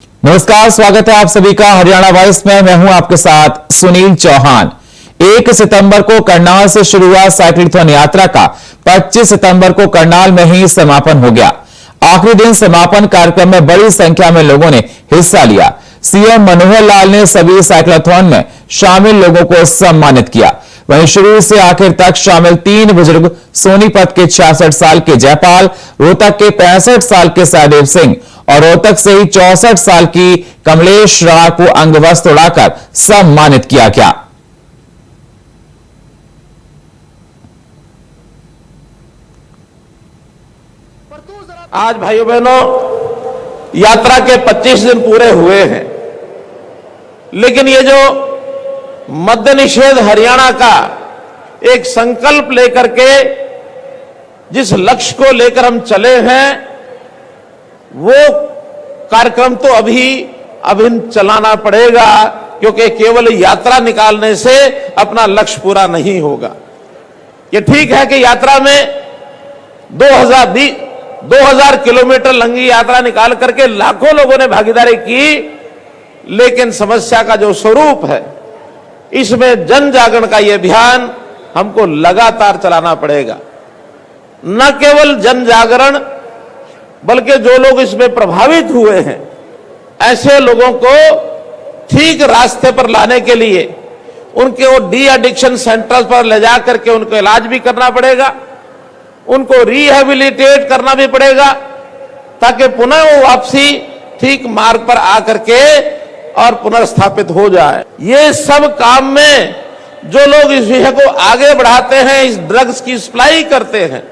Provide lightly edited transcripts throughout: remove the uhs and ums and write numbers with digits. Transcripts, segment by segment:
नमस्कार, स्वागत है आप सभी का हरियाणा वॉइस में। मैं हूं आपके साथ सुनील चौहान। 1 सितंबर को करनाल से शुरू हुआ साइक्लोथॉन यात्रा का 25 सितंबर को करनाल में ही समापन हो गया। आखिरी दिन समापन कार्यक्रम में बड़ी संख्या में लोगों ने हिस्सा लिया। सीएम मनोहर लाल ने सभी साइक्लोथॉन में शामिल लोगों को सम्मानित किया। वहीं शुरू से आखिर तक शामिल 3 बुजुर्ग सोनीपत के 66 साल के जयपाल, रोहतक के 65 साल के सहदेव सिंह और रोहतक से ही 64 साल की कमलेश राय को अंगवस्त्र उड़ाकर सम्मानित किया गया। आज भाइयों बहनों, यात्रा के 25 दिन पूरे हुए हैं, लेकिन ये जो मद्य निषेध हरियाणा का एक संकल्प लेकर के जिस लक्ष्य को लेकर हम चले हैं, वो कार्यक्रम तो अभी चलाना पड़ेगा, क्योंकि केवल यात्रा निकालने से अपना लक्ष्य पूरा नहीं होगा। ये ठीक है कि यात्रा में 2000 किलोमीटर लंबी यात्रा निकाल करके लाखों लोगों ने भागीदारी की, लेकिन समस्या का जो स्वरूप है, इसमें जन जागरण का यह अभियान हमको लगातार चलाना पड़ेगा। न केवल जन जागरण, बल्कि जो लोग इसमें प्रभावित हुए हैं, ऐसे लोगों को ठीक रास्ते पर लाने के लिए उनको डी एडिक्शन सेंटर पर ले जाकर के उनको इलाज भी करना पड़ेगा, उनको रिहेबिलिटेट करना भी पड़ेगा, ताकि पुनः वो वापसी ठीक मार्ग पर आकर के और पुनर्स्थापित हो जाए। ये सब काम में जो लोग इस विषय को आगे बढ़ाते हैं, इस ड्रग्स की सप्लाई करते हैं,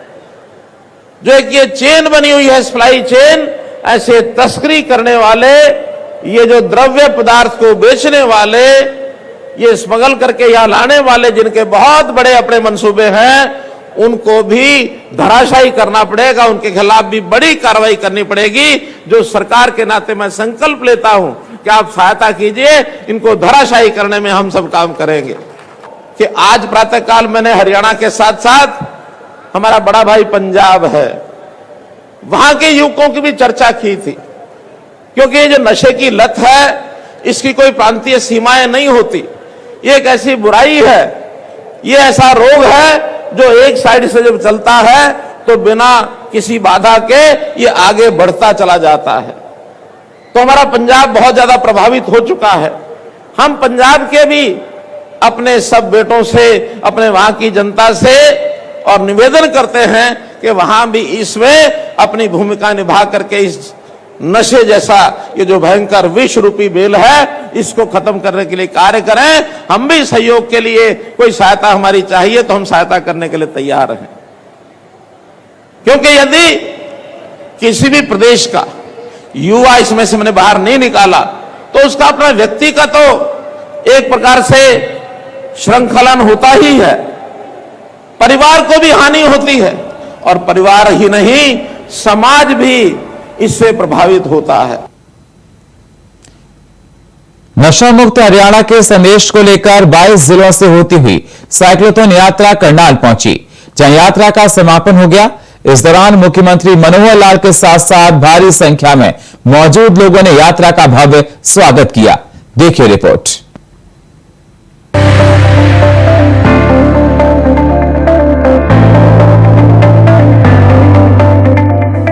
जो एक ये चेन बनी हुई है, सप्लाई चेन, ऐसे तस्करी करने वाले, ये जो द्रव्य पदार्थ को बेचने वाले, ये स्मगल करके यहां लाने वाले, जिनके बहुत बड़े अपने मंसूबे हैं, उनको भी धराशायी करना पड़ेगा। उनके खिलाफ भी बड़ी कार्रवाई करनी पड़ेगी। जो सरकार के नाते मैं संकल्प लेता हूं कि आप सहायता कीजिए, इनको धराशायी करने में हम सब काम करेंगे। कि आज प्रातःकाल मैंने हरियाणा के साथ साथ हमारा बड़ा भाई पंजाब है, वहां के युवकों की भी चर्चा की थी, क्योंकि ये जो नशे की लत है, इसकी कोई प्रांतीय सीमाएं नहीं होती। ये एक ऐसी बुराई है, ये ऐसा रोग है जो एक साइड से जब चलता है तो बिना किसी बाधा के ये आगे बढ़ता चला जाता है। तो हमारा पंजाब बहुत ज्यादा प्रभावित हो चुका है। हम पंजाब के भी अपने सब बेटों से, अपने वहां की जनता से और निवेदन करते हैं कि वहां भी इसमें अपनी भूमिका निभा करके इस नशे जैसा ये जो भयंकर विष रूपी बेल है, इसको खत्म करने के लिए कार्य करें। हम भी सहयोग के लिए कोई सहायता हमारी चाहिए तो हम सहायता करने के लिए तैयार हैं, क्योंकि यदि किसी भी प्रदेश का युवा इसमें से मैंने बाहर नहीं निकाला तो उसका अपना व्यक्ति का तो एक प्रकार से श्रृंखलन होता ही है, परिवार को भी हानि होती है, और परिवार ही नहीं, समाज भी इससे प्रभावित होता है। नशा मुक्त हरियाणा के संदेश को लेकर 22 जिलों से होती हुई साइक्लोथॉन यात्रा करनाल पहुंची, जहां यात्रा का समापन हो गया। इस दौरान मुख्यमंत्री मनोहर लाल के साथ साथ भारी संख्या में मौजूद लोगों ने यात्रा का भव्य स्वागत किया। देखिए रिपोर्ट।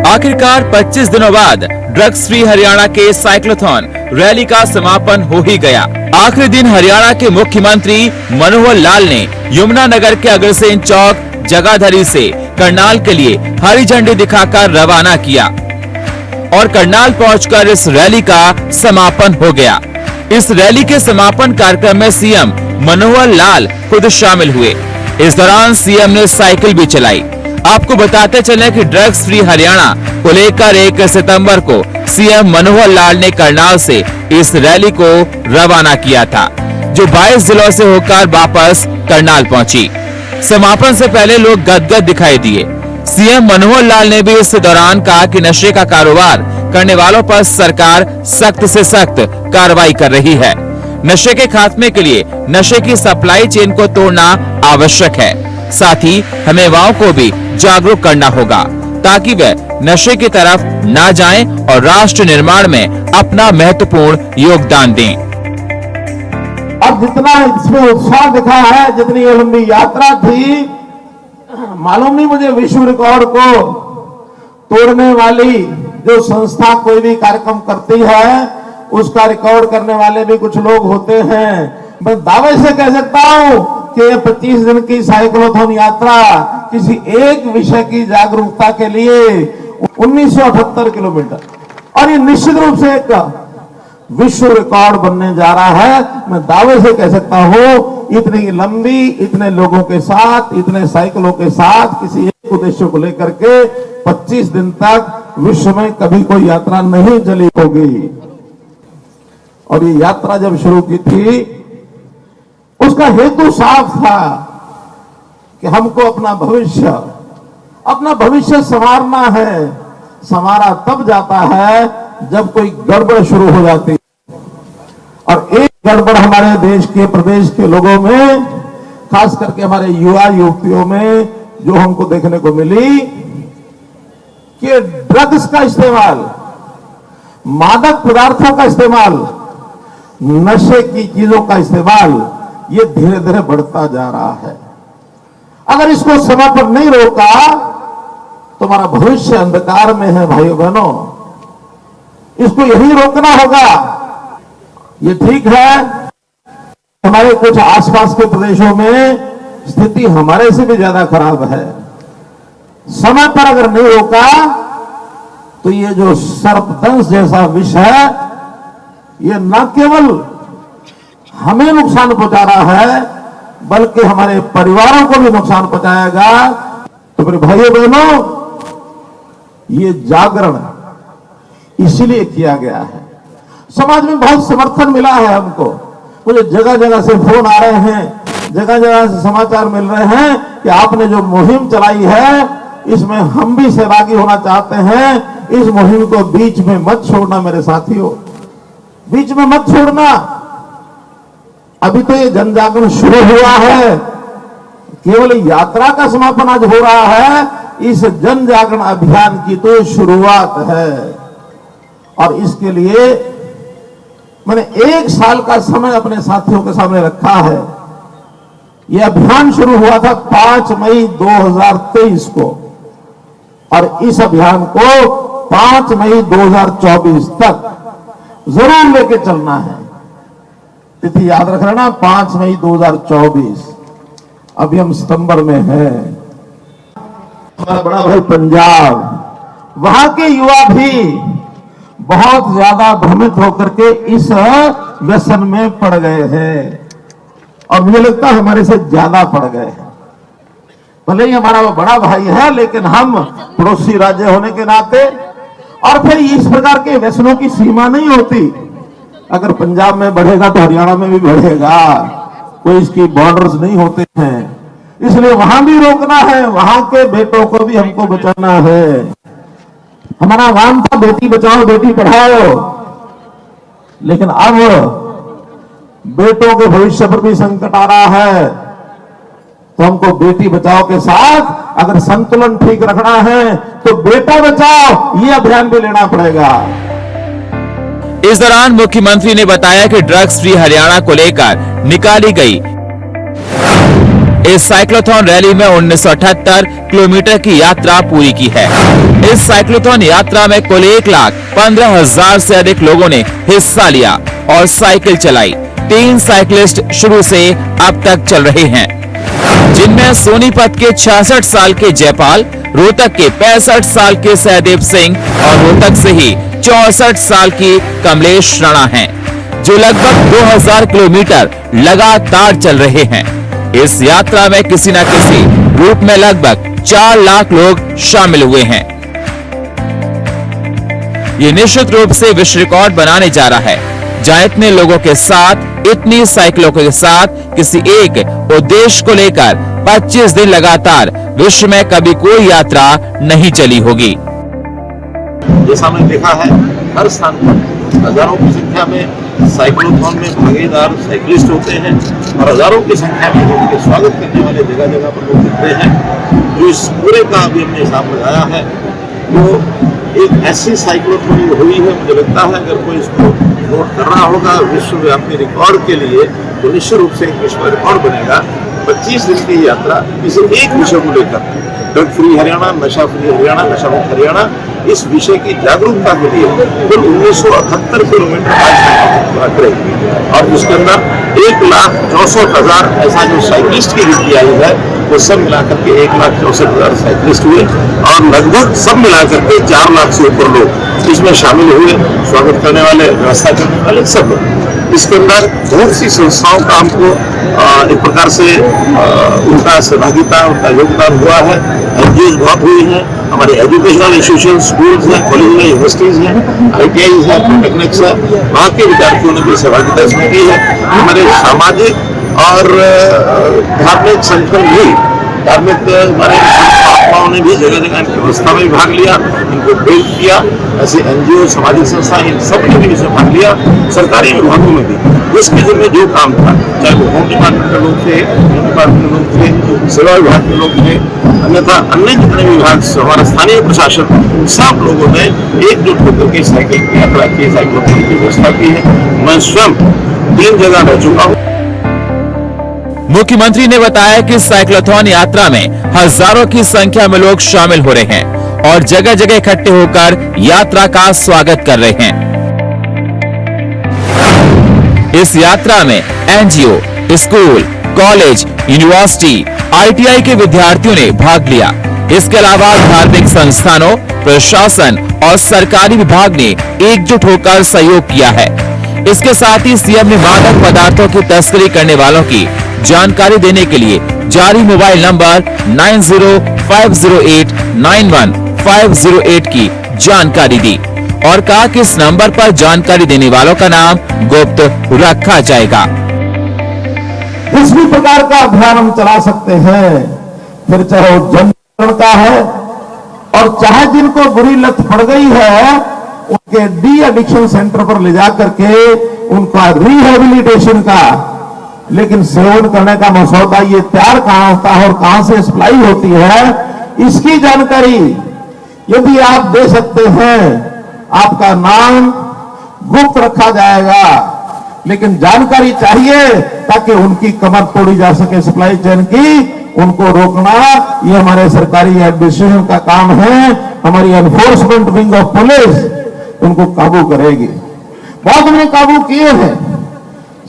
आखिरकार 25 दिनों बाद ड्रग्स फ्री हरियाणा के साइक्लोथॉन रैली का समापन हो ही गया। आखिरी दिन हरियाणा के मुख्यमंत्री मनोहर लाल ने यमुनानगर के अग्रसेन चौक जगाधरी से करनाल के लिए हरी झंडी दिखाकर रवाना किया और करनाल पहुंचकर इस रैली का समापन हो गया। इस रैली के समापन कार्यक्रम में सीएम मनोहर लाल खुद शामिल हुए। इस दौरान सीएम ने साइकिल भी चलाई। आपको बताते चले कि ड्रग्स फ्री हरियाणा को लेकर 1 सितंबर को सीएम मनोहर लाल ने करनाल से इस रैली को रवाना किया था, जो 22 जिलों से होकर वापस करनाल पहुंची। समापन से पहले लोग गदगद दिखाई दिए। सीएम मनोहर लाल ने भी इस दौरान कहा कि नशे का कारोबार करने वालों पर सरकार सख्त से सख्त कार्रवाई कर रही है। नशे के खात्मे के लिए नशे की सप्लाई चेन को तोड़ना आवश्यक है। साथ ही हमें युवाओं को भी जागरूक करना होगा। ताकि वे नशे की तरफ ना जाएं और राष्ट्र निर्माण में अपना महत्वपूर्ण योगदान दें। अब जितना इसमें उत्साह दिखा है, जितनी ये लंबी यात्रा थी, मालूम नहीं मुझे विश्व रिकॉर्ड को तोड़ने वाली जो संस्था कोई भी कार्यक्रम करती है, उसका रिकॉर्ड करने वाले भी कुछ लोग होते हैं। मैं दावे से कह सकता हूं कि ये 25 दिन की साइक्लोथॉन यात्रा किसी एक विषय की जागरूकता के लिए 1978 किलोमीटर, और ये निश्चित रूप से एक विश्व रिकॉर्ड बनने जा रहा है। मैं दावे से कह सकता हूं, इतनी लंबी, इतने लोगों के साथ, इतने साइकिलों के साथ, किसी एक उद्देश्य को लेकर के 25 दिन तक विश्व में कभी कोई यात्रा नहीं चली होगी। और ये यात्रा जब शुरू की थी, उसका हेतु साफ था कि हमको अपना भविष्य संवारना है। संवारा तब जाता है जब कोई गड़बड़ शुरू हो जाती है, और एक गड़बड़ हमारे देश के, प्रदेश के लोगों में, खास करके हमारे युवा युवतियों में जो हमको देखने को मिली कि ड्रग्स का इस्तेमाल, मादक पदार्थों का इस्तेमाल, नशे की चीजों का इस्तेमाल, ये धीरे धीरे बढ़ता जा रहा है। अगर इसको समय पर नहीं रोका तो हमारा भविष्य अंधकार में है भाइयों बहनों। इसको यही रोकना होगा। ये ठीक है, हमारे कुछ आसपास के प्रदेशों में स्थिति हमारे से भी ज्यादा खराब है। समय पर अगर नहीं रोका तो ये जो सर्पदंश जैसा विष है, ये न केवल हमें नुकसान पहुंचा रहा है, बल्कि हमारे परिवारों को भी नुकसान पहुंचाएगा। तो मेरे भाइयों बहनों, ये जागरण इसीलिए किया गया है। समाज में बहुत समर्थन मिला है हमको। मुझे जगह जगह से फोन आ रहे हैं, जगह जगह से समाचार मिल रहे हैं कि आपने जो मुहिम चलाई है, इसमें हम भी सहभागी होना चाहते हैं। इस मुहिम को बीच में मत छोड़ना मेरे साथियों, बीच में मत छोड़ना। अभी तो ये जन जागरण शुरू हुआ है, केवल यात्रा का समापन आज हो रहा है। इस जन जागरण अभियान की तो शुरुआत है, और इसके लिए मैंने 1 साल का समय अपने साथियों के सामने रखा है। यह अभियान शुरू हुआ था 5 मई 2023 को, और इस अभियान को 5 मई 2024 तक जरूर लेके चलना है। तिथि याद रख लेना, 5 मई 2024। अभी हम सितंबर में हैं। हमारा बड़ा भाई पंजाब, वहां के युवा भी बहुत ज्यादा भ्रमित होकर के इस व्यसन में पड़ गए हैं, और मुझे लगता है हमारे से ज्यादा पड़ गए हैं। भले ही हमारा वो बड़ा भाई है, लेकिन हम पड़ोसी राज्य होने के नाते, और फिर इस प्रकार के व्यसनों की सीमा नहीं होती। अगर पंजाब में बढ़ेगा तो हरियाणा में भी बढ़ेगा, कोई इसकी बॉर्डर्स नहीं होते हैं। इसलिए वहां भी रोकना है, वहां के बेटों को भी हमको बचाना है। हमारा नाम था बेटी बचाओ बेटी पढ़ाओ, लेकिन अब बेटों के भविष्य पर भी संकट आ रहा है। तो हमको बेटी बचाओ के साथ अगर संतुलन ठीक रखना है तो बेटा बचाओ ये अभियान भी लेना पड़ेगा। इस दौरान मुख्यमंत्री ने बताया कि ड्रग्स फ्री हरियाणा को लेकर निकाली गई इस साइक्लोथॉन रैली में 1978 किलोमीटर की यात्रा पूरी की है। इस साइक्लोथॉन यात्रा में कुल 1,15,000 से अधिक लोगों ने हिस्सा लिया और साइकिल चलाई। 3 साइकिलिस्ट शुरू से अब तक चल रहे हैं, जिनमें सोनीपत के 66 साल के जयपाल, रोहतक के 65 साल के सहदेव सिंह और रोहतक से ही 64 साल की कमलेश राणा हैं, जो लगभग 2000 किलोमीटर लगातार चल रहे हैं। इस यात्रा में किसी न किसी रूप में लगभग 4 लाख लोग शामिल हुए हैं। ये निश्चित रूप से विश्व रिकॉर्ड बनाने जा रहा है, जहां इतने लोगों के साथ, इतनी साइकिलों के साथ किसी एक उद्देश्य को लेकर 25 दिन लगातार विश्व में कभी कोई यात्रा नहीं चली होगी। जैसा हमने देखा है, हर स्थान पर हजारों की संख्या में साइक्लोथॉन में भागीदार साइकिलिस्ट होते हैं, और हजारों की संख्या में उनके स्वागत करने वाले जगह जगह पर लोग मिलते हैं। जो इस पूरे का अभी हमने हिसाब लगाया है, वो एक ऐसी साइक्लोथॉन हुई है, मुझे लगता है अगर कोई इसको नोट कर रहा होगा विश्वव्यापी रिकॉर्ड के लिए तो निश्चित रूप से एक विश्व रिकॉर्ड बनेगा। 25 दिन की यात्रा किसी एक विषय को लेकर, ड्रग फ्री हरियाणा, नशा फ्री हरियाणा, नशा मुक्त हरियाणा, इस विषय की जागरूकता के लिए कुल 1978 किलोमीटर आज करेगी और जिसके अंदर 1,64,000 ऐसा जो साइकिलिस्ट की गिनती आई है वो सब मिलाकर के 1,64,000 साइकिलिस्ट हुए और लगभग सब मिलाकर के 4 लाख से ऊपर लोग इसमें शामिल हुए, स्वागत करने वाले, व्यवस्था करने वाले सब लोग। इसके अंदर बहुत सी संस्थाओं का हमको एक प्रकार से उनका सहभागिता, उनका योगदान हुआ है। एनजीओ बहुत हुई हैं, हमारे एजुकेशनल इंस्टीट्यूशन, स्कूल्स हैं, कॉलेज हैं, यूनिवर्सिटीज हैं, ITI है, पॉलिटेक्निक्स है, वहाँ के विद्यार्थियों ने भी सहभागिता इसमें की है। हमारे सामाजिक और धार्मिक संगठन भी, धार्मिक हमारे महात्माओं ने भी जगह जगह इनकी व्यवस्था में भाग लिया, इनको प्रेरित किया। ऐसे एनजीओ, सामाजिक संस्था, इन सब ने भी इसमें भाग लिया। सरकारी विभागों में भी जिसके जिम्मे जो काम था, चाहे वो होम डिपार्टमेंट के लोग थे, होम डिपार्टमेंट के लोग थे, सेवा विभाग के लोग थे, अन्यथा अन्य जितने विभाग, हमारा स्थानीय प्रशासन, सब लोगों ने एकजुट होकर के साइकिल की यात्रा की, साइक्लोथॉन की व्यवस्था की है। मैं स्वयं 3 जगह रह चुका हूँ। मुख्यमंत्री ने बताया कि साइक्लोथॉन यात्रा में हजारों की संख्या में लोग शामिल हो रहे हैं और जगह जगह इकट्ठे होकर यात्रा का स्वागत कर रहे हैं। इस यात्रा में NGO, school, college, university, ITI के विद्यार्थियों ने भाग लिया। इसके अलावा धार्मिक संस्थानों, प्रशासन और सरकारी विभाग ने एकजुट होकर सहयोग किया है। इसके साथ ही सीएम ने मादक पदार्थों की तस्करी करने वालों की जानकारी देने के लिए जारी मोबाइल नंबर 9050891508 की जानकारी दी और कहा कि इस नंबर पर जानकारी देने वालों का नाम गुप्त रखा जाएगा। किस भी प्रकार का अभियान हम चला सकते हैं, फिर चाहे वो जन का है और चाहे जिनको बुरी लत पड़ गई है उनके डी एडिक्शन सेंटर पर ले जाकर के उनका रिहेबिलिटेशन का, लेकिन सेवन करने का मसौदा ये तैयार कहां होता है और कहां से सप्लाई होती है, इसकी जानकारी यदि आप दे सकते हैं, आपका नाम गुप्त रखा जाएगा। लेकिन जानकारी चाहिए ताकि उनकी कमर तोड़ी जा सके सप्लाई चेन की, उनको रोकना ये हमारे सरकारी एडमिनिस्ट्रेशन का काम है। हमारी एनफोर्समेंट विंग ऑफ पुलिस उनको काबू करेगी। बहुत हमने काबू किए हैं,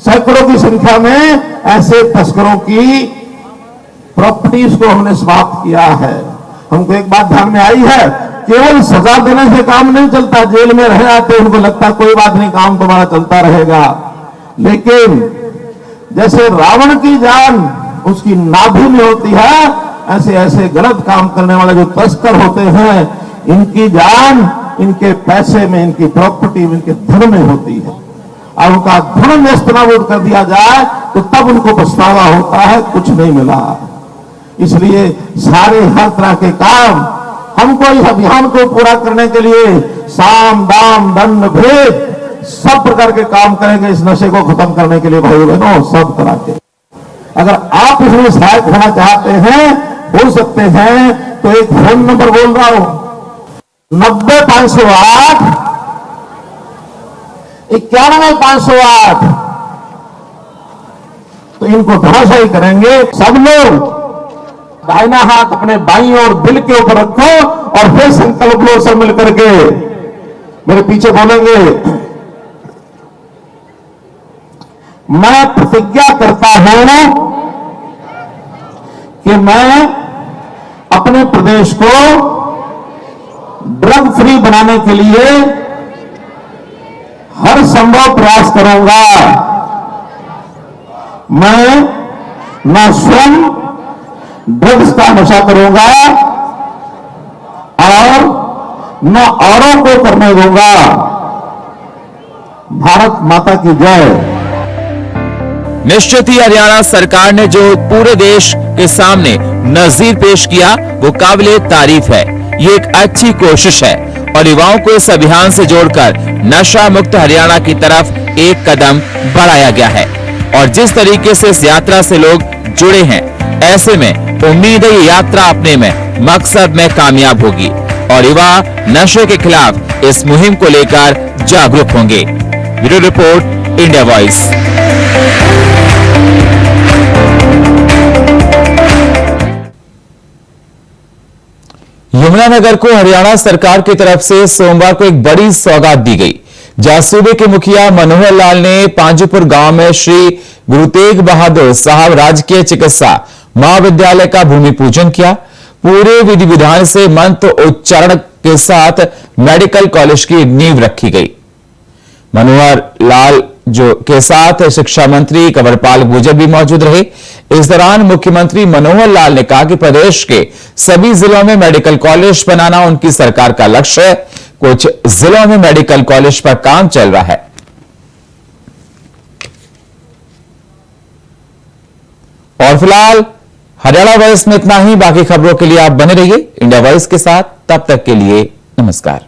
सैकड़ों की संख्या में ऐसे तस्करों की प्रॉपर्टीज को हमने समाप्त किया है। हमको एक बात ध्यान में आई है, केवल सजा देने से काम नहीं चलता, जेल में रह जाते उनको लगता कोई बात नहीं, काम तुम्हारा चलता रहेगा। लेकिन जैसे रावण की जान उसकी नाभि में होती है, ऐसे ऐसे गलत काम करने वाले जो तस्कर होते हैं, इनकी जान इनके पैसे में, इनकी प्रॉपर्टी में, इनके धन में होती है। और उनका धन नेस्तनाबूद कर दिया जाए तो तब उनको पछतावा होता है, कुछ नहीं मिला। इसलिए सारे हर तरह के काम हमको इस अभियान को पूरा करने के लिए साम, दाम, दंड, भेद सब प्रकार के काम करेंगे इस नशे को खत्म करने के लिए। भाई बहनों, सब तरह के अगर आप इसमें सहायक होना चाहते हैं, हो सकते हैं, तो एक फोन नंबर बोल रहा हूं 90-508 91-508। तो इनको धराशायी करेंगे। सब लोग दाहिना हाथ अपने बाईं और दिल के ऊपर रखो और फिर संकल्प लो सब मिलकर के, मेरे पीछे बोलेंगे, मैं प्रतिज्ञा करता हूं कि मैं अपने प्रदेश को ड्रग फ्री बनाने के लिए हर संभव प्रयास करूंगा। मैं न स्वयं ड्रग्स का नशा करूंगा और न औरों को करने दूंगा। भारत माता की जय। निश्चित ही हरियाणा सरकार ने जो पूरे देश के सामने नजीर पेश किया वो काबिले तारीफ है। ये एक अच्छी कोशिश है और युवाओं को इस अभियान से जोड़कर नशा मुक्त हरियाणा की तरफ एक कदम बढ़ाया गया है। और जिस तरीके से इस यात्रा से लोग जुड़े हैं, ऐसे में उम्मीद है ये यात्रा अपने में मकसद में कामयाब होगी और युवा नशे के खिलाफ इस मुहिम को लेकर जागरूक होंगे। Bureau report, India voice. Yamunanagar को हरियाणा सरकार की तरफ से सोमवार को एक बड़ी सौगात दी गई, जहां सूबे के मुखिया मनोहर लाल ने पांजुपुर गांव में श्री गुरु तेग बहादुर साहब राजकीय चिकित्सा महाविद्यालय का भूमि पूजन किया। पूरे विधि विधान से मंत्र उच्चारण के साथ मेडिकल कॉलेज की नींव रखी गई। मनोहर लाल के साथ शिक्षा मंत्री कंवरपाल गुर्जर भी मौजूद रहे। इस दौरान मुख्यमंत्री मनोहर लाल ने कहा कि प्रदेश के सभी जिलों में मेडिकल कॉलेज बनाना उनकी सरकार का लक्ष्य है। कुछ जिलों में मेडिकल कॉलेज पर काम चल रहा है। और फिलहाल हरियाणा वॉइस में इतना ही। बाकी खबरों के लिए आप बने रहिए इंडिया वॉइस के साथ। तब तक के लिए नमस्कार।